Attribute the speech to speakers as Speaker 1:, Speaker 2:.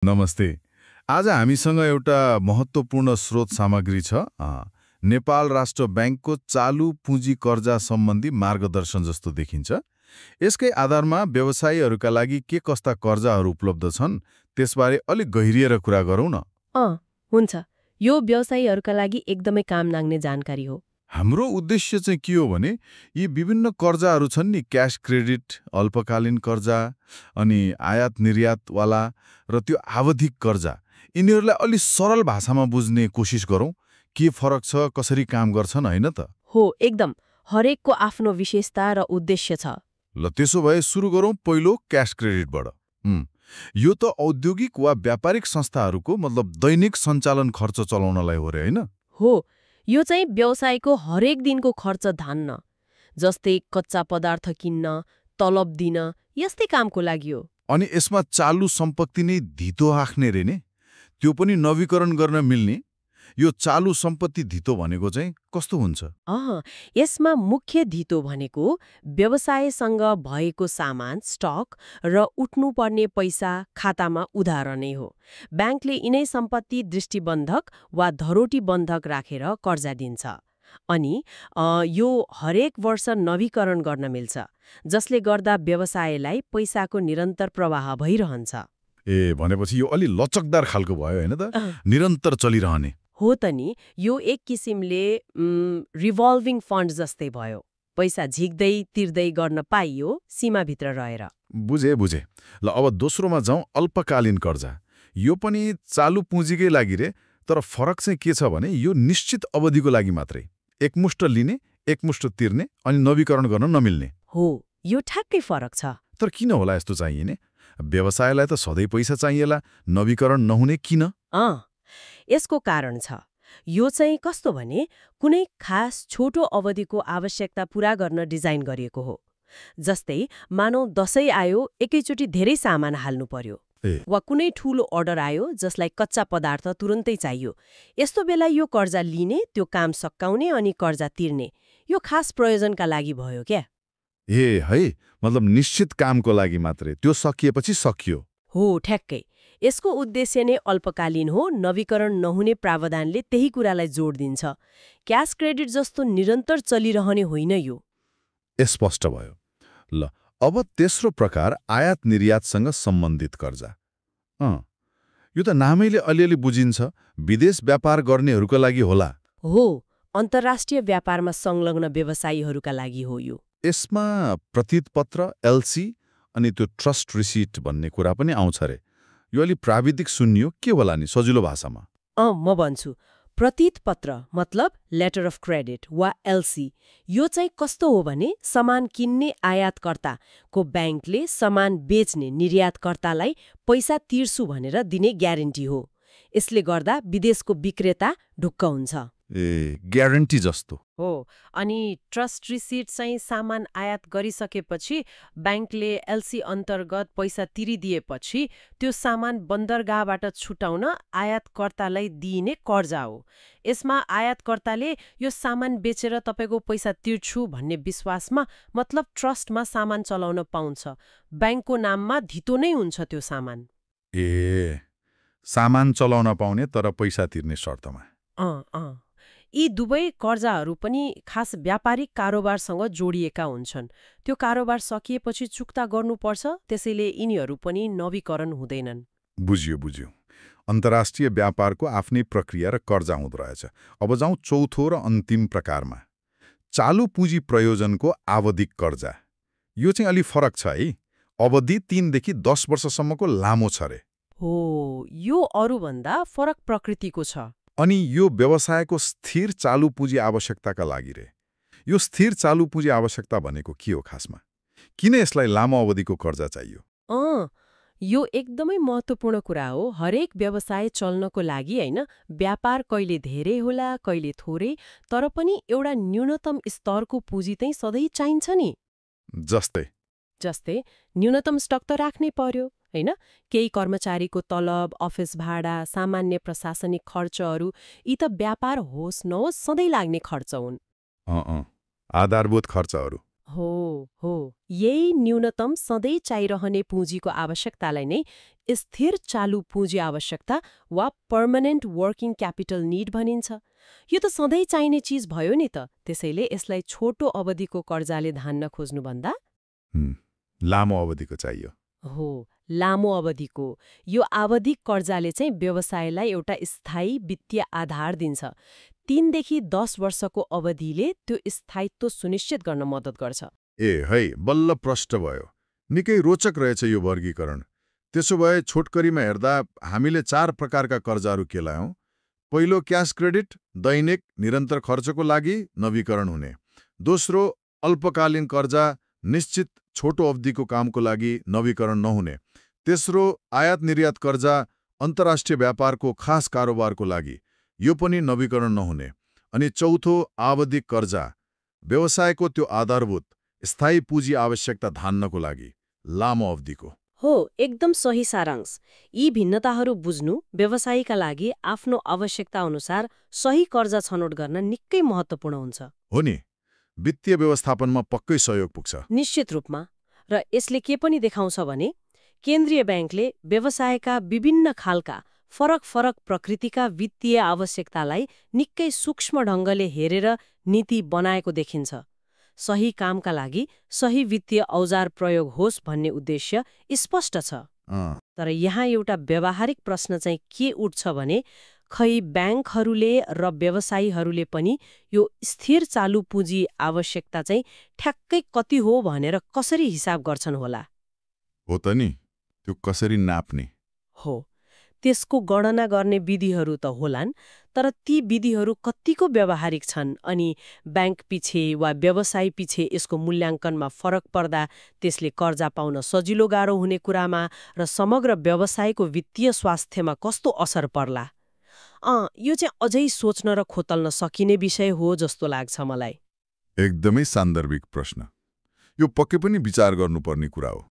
Speaker 1: नमस्ते। आज हामीसँग एउटा महत्त्वपूर्ण स्रोत सामग्री छ। नेपाल राष्ट्र बैंकको चालू पुँजी कर्जा सम्बन्धी मार्गदर्शन जस्तो देखिन्छ। यसकै आधारमा व्यवसायीहरूका लागि के कस्ता कर्जाहरू उपलब्ध छन् त्यसबारे अलिक गहिरिएर कुरा गरौँ न।
Speaker 2: हुन्छ। यो व्यवसायीहरूका लागि एकदमै काम लाग्ने जानकारी हो।
Speaker 1: हाम्रो उद्देश्य चाहिँ के हो भने यी विभिन्न कर्जाहरू छन् नि, क्याश क्रेडिट, अल्पकालीन कर्जा, अनि आयात निर्यातवाला र त्यो आवधिक कर्जा, यिनीहरूलाई अलि सरल भाषामा बुझ्ने कोसिस गरौँ। के फरक छ, कसरी काम गर्छन्, होइन त?
Speaker 2: हो, एकदम। हरेकको आफ्नो विशेषता र उद्देश्य छ।
Speaker 1: ल त्यसो भए सुरु गरौँ पहिलो क्याश क्रेडिटबाट। यो त औद्योगिक वा व्यापारिक संस्थाहरूको मतलब दैनिक सञ्चालन खर्च चलाउनलाई हो रे, होइन?
Speaker 2: हो, यो चाहिँ व्यवसायको हरेक दिनको खर्च धान्न, जस्तै कच्चा पदार्थ किन्न, तलब दिन, यस्तै कामको लागि हो।
Speaker 1: अनि यसमा चालु सम्पत्ति नै धितो राख्ने रे ने? त्यो पनि नवीकरण गर्न मिल्ने? यो चालु सम्पत्ति धितो भनेको चाहिँ कस्तो हुन्छ?
Speaker 2: यसमा मुख्य धितो भनेको व्यवसायसँग भएको सामान, स्टक र उठ्नुपर्ने पैसा खातामा उधार नै हो। ब्याङ्कले यिनै सम्पत्ति दृष्टिबन्धक वा धरोटी बन्धक राखेर कर्जा दिन्छ। अनि यो हरेक वर्ष नवीकरण गर्न मिल्छ, जसले गर्दा व्यवसायलाई पैसाको निरन्तर प्रवाह भइरहन्छ।
Speaker 1: भनेपछि यो अलि लचकदार खालको भयो, होइन त? निरन्तर चलिरहने
Speaker 2: हो त नि। यो एक किसिमले रिभल्भिङ फन्ड जस्तै भयो। पैसा झिक्दै तिर्दै गर्न पाइयो, सीमाभित्र रहेर।
Speaker 1: बुझे। ल अब दोस्रोमा जाउँ, अल्पकालीन कर्जा। यो पनि चालु पुँजीकै लागि रे, तर फरक चाहिँ के छ भने यो निश्चित अवधिको लागि मात्रै। एकमुष्ट लिने, एकमुष्ट तिर्ने, अनि नवीकरण गर्न नमिल्ने।
Speaker 2: हो, यो ठ्याक्कै फरक छ।
Speaker 1: तर किन होला यस्तो चाहिने? व्यवसायलाई त सधैँ पैसा चाहिएला, नवीकरण नहुने किन?
Speaker 2: यसको कारण छ। यो चाहिँ कस्तो भने कुनै खास छोटो अवधिको आवश्यकता पूरा गर्न डिजाइन गरिएको हो। जस्तै मानौ दशैं आयो, एकैचोटि धेरै सामान हाल्नु पर्यो, वा कुनै ठूलो अर्डर आयो जसलाई कच्चा पदार्थ तुरुन्तै चाहियो। यस्तो बेला यो कर्जा लिने, त्यो काम सकाउने अनि कर्जा तिर्ने, यो खास प्रयोजनका लागि भयो क्या।
Speaker 1: है, मतलब निश्चित कामको लागि मात्रै, त्यो सकिएपछि सकियो।
Speaker 2: हो, ठ्याक्कै। यसको उद्देश्य नै अल्पकालीन हो। नवीकरण नहुने प्रावधानले त्यही कुरालाई जोड दिन्छ। क्याश क्रेडिट जस्तो निरन्तर चलिरहने होइन यो।
Speaker 1: स्पष्ट भयो। ल अब तेस्रो प्रकार आयात निर्यातसँग सम्बन्धित कर्जा। यो त नामैले अलिअलि बुझिन्छ, विदेश व्यापार गर्नेहरूका लागि होला।
Speaker 2: हो, अन्तर्राष्ट्रिय व्यापारमा संलग्न व्यवसायीहरूका लागि हो यो।
Speaker 1: यसमा प्रतीत पत्र, एलसी अनि त्यो ट्रस्ट रिसिट भन्ने कुरा पनि आउँछ रे। यो अलि प्राविधिक सुन्नियो, के होला नि सजिलो भाषामा?
Speaker 2: म भन्छु। प्रतीत पत्र मतलब लेटर अफ क्रेडिट वा एलसी। यो चाहिँ कस्तो हो भने सामान किन्ने आयातकर्ताको ब्याङ्कले सामान बेच्ने निर्यातकर्तालाई पैसा तिर्छु भनेर दिने ग्यारेन्टी हो। यसले गर्दा विदेशको विक्रेता ढुक्क हुन्छ।
Speaker 1: ग्यारेन्टी जस्तो
Speaker 2: हो। अनि ट्रस्ट रिसिट चाहिँ सामान आयात गरिसकेपछि ब्याङ्कले एलसी अन्तर्गत पैसा तिरिदिएपछि त्यो सामान बन्दरगाहबाट छुटाउन आयातकर्तालाई दिइने कर्जा हो। यसमा आयातकर्ताले यो सामान बेचेर तपाईँको पैसा तिर्छु भन्ने विश्वासमा, मतलब ट्रस्टमा सामान चलाउन पाउँछ। ब्याङ्कको नाममा धितो नै हुन्छ त्यो सामान।
Speaker 1: सामान चलाउन पाउने तर पैसा तिर्ने शर्तमा।
Speaker 2: यी दुवै कर्जाहरू पनि खास व्यापारिक कारोबारसँग जोडिएका हुन्छन्। त्यो कारोबार सकिएपछि चुक्ता गर्नुपर्छ, त्यसैले यिनीहरू पनि नवीकरण हुँदैनन्।
Speaker 1: बुझियो। अन्तर्राष्ट्रिय व्यापारको आफ्नै प्रक्रिया र कर्जा हुँदो रहेछ। अब जाउँ चौथो र अन्तिम प्रकारमा, चालु पुँजी प्रयोजनको आवधिक कर्जा। यो चाहिँ अलि फरक छ है। अवधि 3 देखि 10 वर्षसम्मको लामो छ रे।
Speaker 2: हो, यो अरूभन्दा फरक प्रकृतिको छ।
Speaker 1: अनि यो व्यवसायको स्थिर चालु पुँजी आवश्यकताका लागि रे। यो स्थिर चालु पुँजी आवश्यकता भनेको के हो खासमा? किन यसलाई लामो अवधिको कर्जा चाहियो?
Speaker 2: यो एकदमै महत्त्वपूर्ण कुरा हो। हरेक व्यवसाय चल्नको लागि होइन, व्यापार कहिले धेरै होला, कहिले थोरै, तर पनि एउटा न्यूनतम स्तरको पुँजी चाहिँ सधैँ चाहिन्छ नि।
Speaker 1: जस्तै
Speaker 2: न्यूनतम स्टक त राख्नै पर्यो, होइन? केही कर्मचारीको तलब, अफिस भाडा, सामान्य प्रशासनिक खर्चहरू, यी त व्यापार होस् नहोस् सधैँ लाग्ने खर्च हुन्।
Speaker 1: आधारभूत खर्चहरू।
Speaker 2: हो यही न्यूनतम सधैँ चाहिरहने पुँजीको आवश्यकतालाई नै स्थिर चालु पुँजी आवश्यकता वा पर्मानेन्ट वर्किङ क्यापिटल निड भनिन्छ। यो त सधैँ चाहिने चिज भयो नि त, त्यसैले यसलाई छोटो अवधिको कर्जाले धान्न खोज्नुभन्दा
Speaker 1: लामो अवधिको चाहियो।
Speaker 2: हो, लामो अवधिको यो आवधिक कर्जाले चाहिँ व्यवसायलाई एउटा स्थायी वित्तीय आधार दिन्छ। 3 देखि 10 वर्षको अवधिले त्यो स्थायित्व सुनिश्चित गर्न मद्दत गर्छ।
Speaker 1: ए है, बल्ल प्रष्ट भयो। निकै रोचक रहेछ यो वर्गीकरण। त्यसो भए छोटकरीमा हेर्दा हामीले 4 प्रकारका कर्जाहरू केलायौं। पहिलो क्याश क्रेडिट, दैनिक निरन्तर खर्चको लागि नवीकरण हुने। दोस्रो अल्पकालीन कर्जा, निश्चित छोटो अवधिको कामको लागि नवीकरण नहुने। तेस्रो आयात निर्यात कर्जा, अन्तर्राष्ट्रिय व्यापारको खास कारोबारको लागि, यो पनि नवीकरण नहुने। अनि चौथो आवधिक कर्जा, व्यवसायको त्यो आधारभूत स्थायी पुँजी आवश्यकता धान्नको लागि, लामो अवधिको।
Speaker 3: हो, एकदम सही सारांश। यी भिन्नताहरू बुझ्नु व्यवसायीका लागि आफ्नो आवश्यकता अनुसार सही कर्जा छनौट गर्न निकै महत्त्वपूर्ण हुन्छ।
Speaker 1: हो नि, वित्तीय व्यवस्थापनमा पक्कै सहयोग पुग्छ।
Speaker 3: निश्चित रूपमा। र यसले के पनि देखाउँछ भने केन्द्रीय ब्याङ्कले व्यवसायका विभिन्न खालका फरक फरक प्रकृतिका वित्तीय आवश्यकतालाई निकै सूक्ष्म ढङ्गले हेरेर नीति बनाएको देखिन्छ। सही कामका लागि सही वित्तीय औजार प्रयोग होस् भन्ने उद्देश्य स्पष्ट छ। तर यहाँ एउटा व्यावहारिक प्रश्न चाहिँ के उठ्छ भने खै ब्याङ्कहरूले र व्यवसायीहरूले पनि यो स्थिर चालु पुँजी आवश्यकता चाहिँ ठ्याक्कै कति हो भनेर कसरी हिसाब गर्छन् होला?
Speaker 1: हो त नि, त्यो कसरी नाप्ने?
Speaker 3: हो, त्यसको गणना गर्ने विधिहरू त होलान्, तर ती विधिहरू कतिको व्यावहारिक छन् अनि ब्याङ्क पिछे वा व्यवसाय पिछे यसको मूल्याङ्कनमा फरक पर्दा त्यसले कर्जा पाउन सजिलो गाह्रो हुने कुरामा र समग्र व्यवसायको वित्तीय स्वास्थ्यमा कस्तो असर पर्ला? यो चाहिँ अझै सोच्न र खोतल्न सकिने विषय हो जस्तो लाग्छ मलाई।
Speaker 1: एकदमै सान्दर्भिक प्रश्न। यो पक्कै पनि विचार गर्नुपर्ने कुरा हो।